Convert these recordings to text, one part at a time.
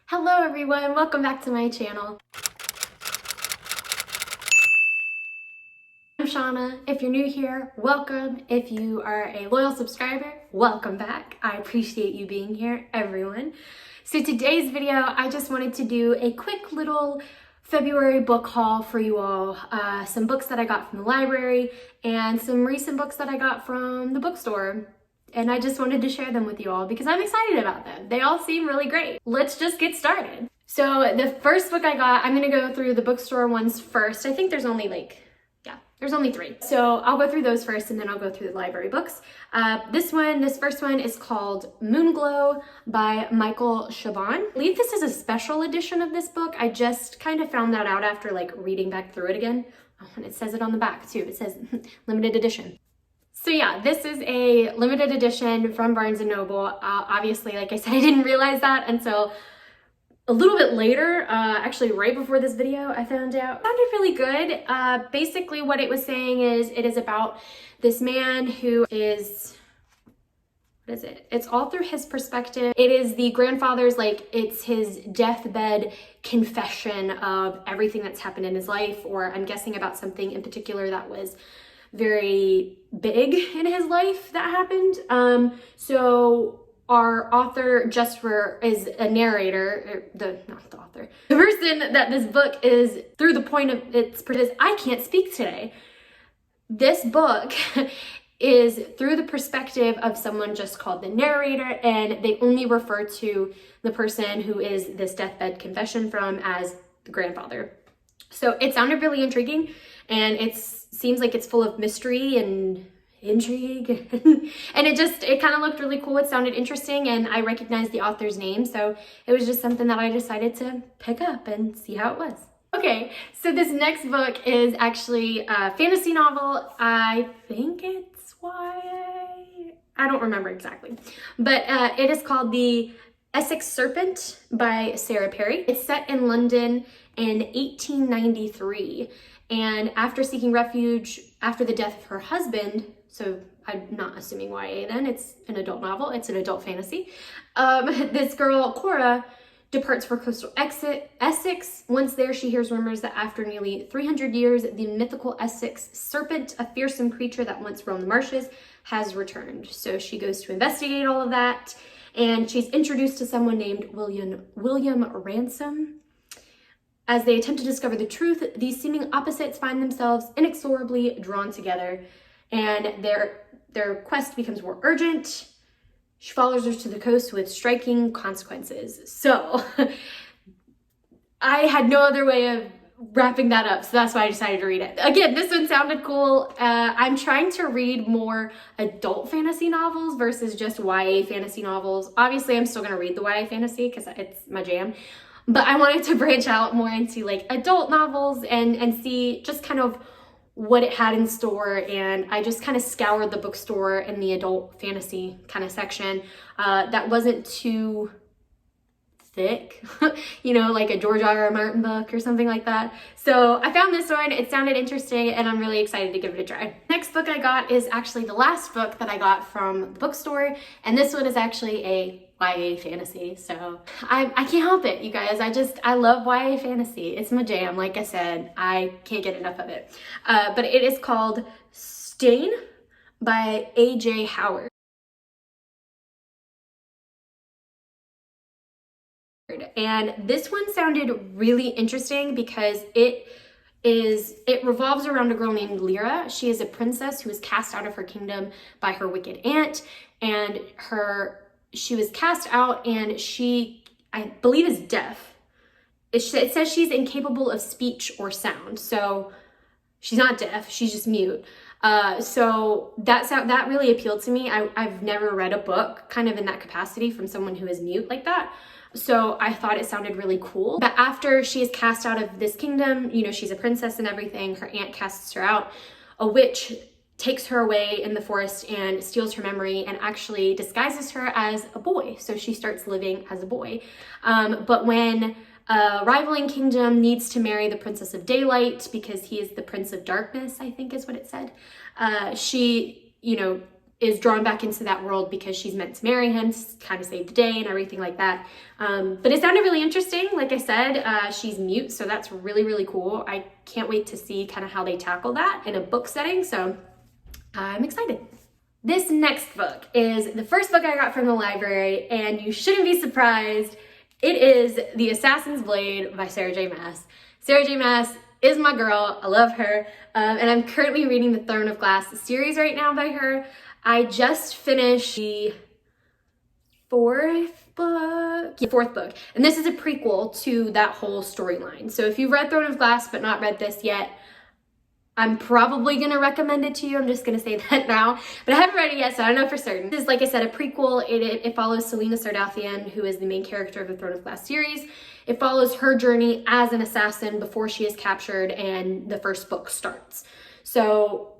Hello everyone, welcome back to my channel. I'm Shauna. If you're new here, welcome. If you are a loyal subscriber, welcome back. I appreciate you being here, everyone. So today's video, I just wanted to do a quick little February book haul for you all. Some books that I got from the library and some recent books that I got from the bookstore. And I just wanted to share them with you all because I'm excited about them. They all seem really great. Let's just get started. So the first book I got, I'm gonna go through the bookstore ones first. I think there's only there's only 3. So I'll go through those first and then I'll go through the library books. This first one is called Moonglow by Michael Chabon. I believe this is a special edition of this book. I just kind of found that out after reading back through it again. Oh, and it says it on the back too. It says limited edition. So yeah, this is a limited edition from Barnes & Noble. Obviously, like I said, I didn't realize that until a little bit later, actually right before this video, I found out. It sounded really good. Basically what it was saying is it is about this man who is, what is it? It's all through his perspective. It is the grandfather's, it's his deathbed confession of everything that's happened in his life, or I'm guessing about something in particular that was very big in his life that happened. So our author is a narrator, not the author. The person that this book is through the point of its, I can't speak today. This book is through the perspective of someone just called the narrator, and they only refer to the person who is this deathbed confession from as the grandfather. So it sounded really intriguing, and it seems like it's full of mystery and intrigue and it kind of looked really cool. It sounded interesting, and I recognized the author's name, so it was just something that I decided to pick up and see how it was. Okay, so this next book is actually a fantasy novel. I think it's YA. I don't remember exactly, but it is called The Essex Serpent by Sarah Perry. It's set in London in 1893, and after seeking refuge after the death of her husband, so I'm not assuming YA then, it's an adult novel, it's an adult fantasy. This girl, Cora, departs for coastal Essex. Once there, she hears rumors that after nearly 300 years, the mythical Essex Serpent, a fearsome creature that once roamed the marshes, has returned. So she goes to investigate all of that, and she's introduced to someone named William Ransom. As they attempt to discover the truth, these seeming opposites find themselves inexorably drawn together, and their quest becomes more urgent. She follows her to the coast with striking consequences. So I had no other way of wrapping that up, so that's why I decided to read it. Again, this one sounded cool. I'm trying to read more adult fantasy novels versus just YA fantasy novels. Obviously, I'm still going to read the YA fantasy because it's my jam. But I wanted to branch out more into adult novels and see just kind of what it had in store. And I just kind of scoured the bookstore in the adult fantasy kind of section that wasn't too thick, like a George R.R. Martin book or something like that. So I found this one, it sounded interesting, and I'm really excited to give it a try. Next book I got is actually the last book that I got from the bookstore, and this one is actually a YA fantasy. So I can't help it, you guys. I love YA fantasy. It's my jam. Like I said, I can't get enough of it. But it is called Stain by A.J. Howard. And this one sounded really interesting because it revolves around a girl named Lyra. She is a princess who was cast out of her kingdom by her wicked aunt, and she was cast out, and she, I believe, is deaf. It says she's incapable of speech or sound, so she's not deaf, she's just mute. So that really appealed to me. I've never read a book kind of in that capacity from someone who is mute like that. So I thought it sounded really cool. But after she is cast out of this kingdom, she's a princess and everything, her aunt casts her out, a witch takes her away in the forest and steals her memory and actually disguises her as a boy. So she starts living as a boy. But when a rivaling kingdom needs to marry the Princess of Daylight because he is the Prince of Darkness, I think is what it said, she, is drawn back into that world because she's meant to marry him to kind of save the day and everything like that. But it sounded really interesting. Like I said, she's mute, so that's really, really cool. I can't wait to see kind of how they tackle that in a book setting, so I'm excited. This next book is the first book I got from the library, and you shouldn't be surprised. It is The Assassin's Blade by Sarah J. Maas. Sarah J. Maas is my girl. I love her. And I'm currently reading the Throne of Glass series right now by her. I just finished the fourth book. And this is a prequel to that whole storyline. So if you've read Throne of Glass but not read this yet, I'm probably going to recommend it to you. I'm just going to say that now. But I haven't read it yet, so I don't know for certain. This is, like I said, a prequel. It follows Selena Sardathian, who is the main character of the Throne of Glass series. It follows her journey as an assassin before she is captured and the first book starts. So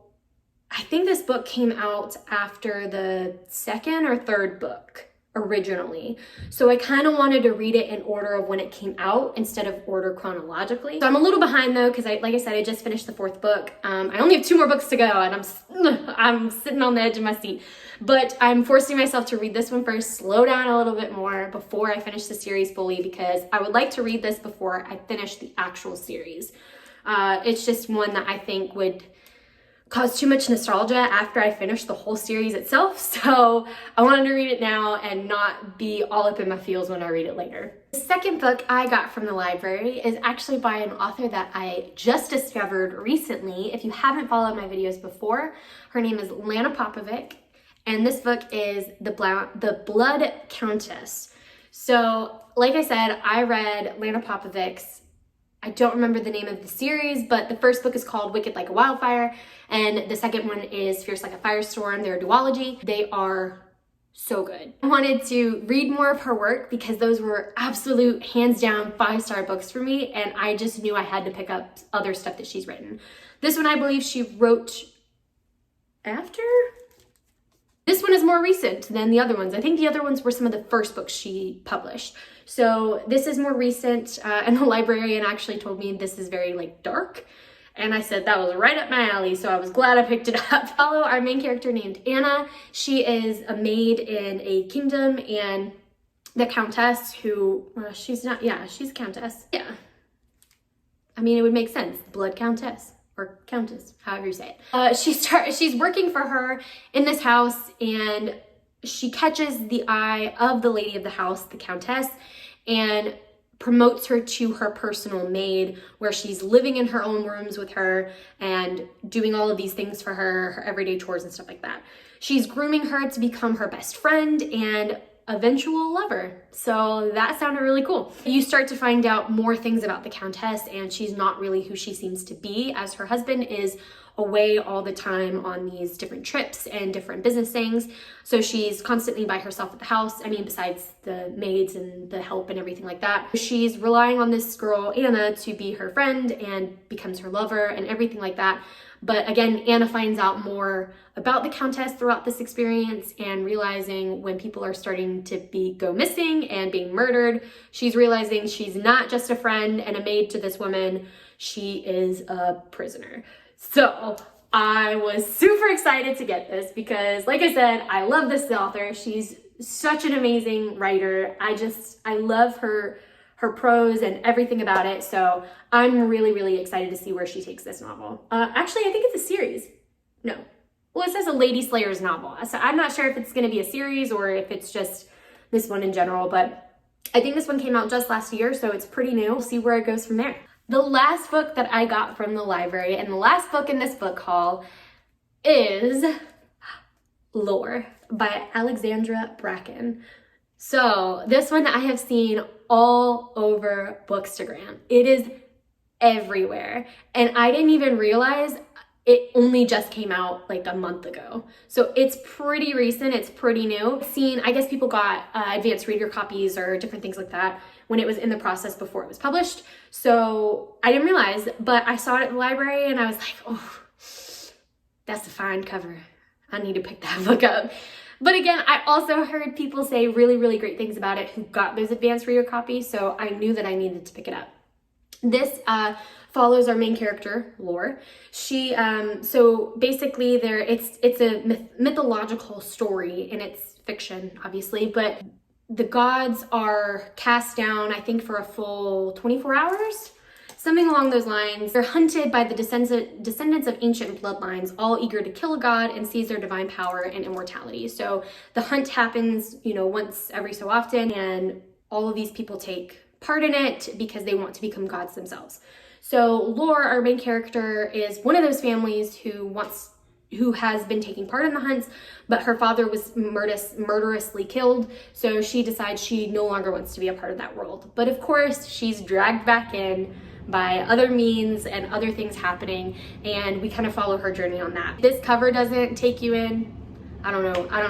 I think this book came out after the second or third book originally. So I kind of wanted to read it in order of when it came out instead of order chronologically. So I'm a little behind though, because like I said, I just finished the fourth book. I only have 2 more books to go, and I'm sitting on the edge of my seat. But I'm forcing myself to read this one first, slow down a little bit more before I finish the series fully, because I would like to read this before I finish the actual series. It's just one that I think would cause too much nostalgia after I finish the whole series itself. So I wanted to read it now and not be all up in my feels when I read it later. The second book I got from the library is actually by an author that I just discovered recently. If you haven't followed my videos before, her name is Lana Popovic, and this book is The Blood Countess. So like I said, I read Lana Popovic's, I don't remember the name of the series, but the first book is called Wicked Like a Wildfire, and the second one is Fierce Like a Firestorm. They're a duology. They are so good. I wanted to read more of her work because those were absolute, hands down, 5-star books for me, and I just knew I had to pick up other stuff that she's written. This one I believe she wrote after? This one is more recent than the other ones. I think the other ones were some of the first books she published. So this is more recent, and the librarian actually told me this is very like dark. And I said that was right up my alley, so I was glad I picked it up. Follow our main character named Anna. She is a maid in a kingdom, and the countess who, well, she's not, yeah, she's a countess. Yeah. I mean, it would make sense. Blood Countess. Or Countess, however you say it. She's working for her in this house, and she catches the eye of the lady of the house, the Countess, and promotes her to her personal maid, where she's living in her own rooms with her and doing all of these things for her, her everyday chores and stuff like that. She's grooming her to become her best friend and eventual lover. So that sounded really cool. You start to find out more things about the Countess, and she's not really who she seems to be, as her husband is away all the time on these different trips and different business things. So she's constantly by herself at the house. I mean, besides the maids and the help and everything like that. She's relying on this girl, Anna, to be her friend and becomes her lover and everything like that. But again, Anna finds out more about the Countess throughout this experience, and realizing when people are starting to go missing and being murdered, she's realizing she's not just a friend and a maid to this woman, she is a prisoner. So I was super excited to get this because, like I said, I love this author. She's such an amazing writer. I love her prose and everything about it. So I'm really, really excited to see where she takes this novel. Actually, I think it's a series. No. Well, it says a Lady Slayer's novel. So I'm not sure if it's going to be a series or if it's just this one in general, but I think this one came out just last year, so it's pretty new. We'll see where it goes from there. The last book that I got from the library, and the last book in this book haul, is Lore by Alexandra Bracken. So this one I have seen all over Bookstagram. It is everywhere, and I didn't even realize it only just came out like a month ago. So it's pretty recent, it's pretty new. I guess people got advanced reader copies or different things like that when it was in the process before it was published. So I didn't realize, but I saw it at the library and I was like, oh, that's a fine cover. I need to pick that book up. But again, I also heard people say really, really great things about it who got those advanced reader copies, so I knew that I needed to pick it up. This follows our main character, Lore. She, so basically it's a mythological story, and it's fiction, obviously, but the gods are cast down, I think, for a full 24 hours, something along those lines. They're hunted by the descendants of ancient bloodlines, all eager to kill a god and seize their divine power and immortality. So the hunt happens, you know, once every so often, and all of these people take part in it because they want to become gods themselves. So Lore, our main character, is one of those families who has been taking part in the hunts, but her father was murderously killed, so she decides she no longer wants to be a part of that world. But of course, she's dragged back in by other means and other things happening, and we kind of follow her journey on that. This cover doesn't take you in. I don't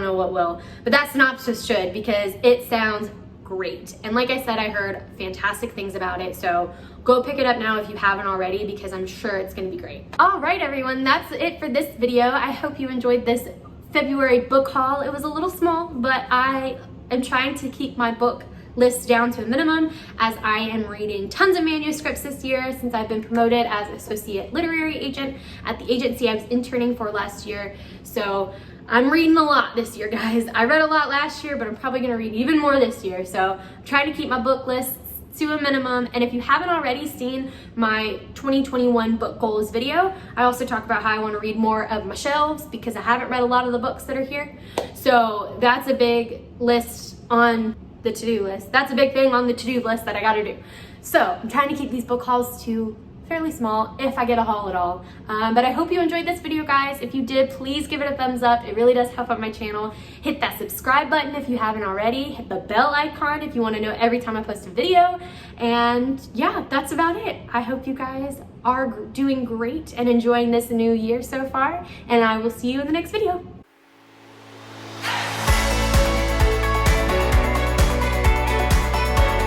know what will, but that synopsis should, because it sounds great. And like I said, I heard fantastic things about it, so go pick it up now if you haven't already, because I'm sure it's gonna be great. All right, everyone, that's it for this video. I hope you enjoyed this February book haul. It was a little small, but I am trying to keep my book list down to a minimum, as I am reading tons of manuscripts this year since I've been promoted as associate literary agent at the agency I was interning for last year. So I'm reading a lot this year, guys. I read a lot last year, but I'm probably gonna read even more this year. So I'm trying to keep my book lists to a minimum. And if you haven't already seen my 2021 book goals video, I also talk about how I want to read more of my shelves, because I haven't read a lot of the books that are here. So that's a big list on the to-do list. That's a big thing on the to-do list that I gotta do. So I'm trying to keep these book hauls to fairly small, if I get a haul at all. But I hope you enjoyed this video, guys. If you did, please give it a thumbs up. It really does help out my channel. Hit that subscribe button if you haven't already. Hit the bell icon if you want to know every time I post a video. And yeah, that's about it. I hope you guys are doing great and enjoying this new year so far, and I will see you in the next video.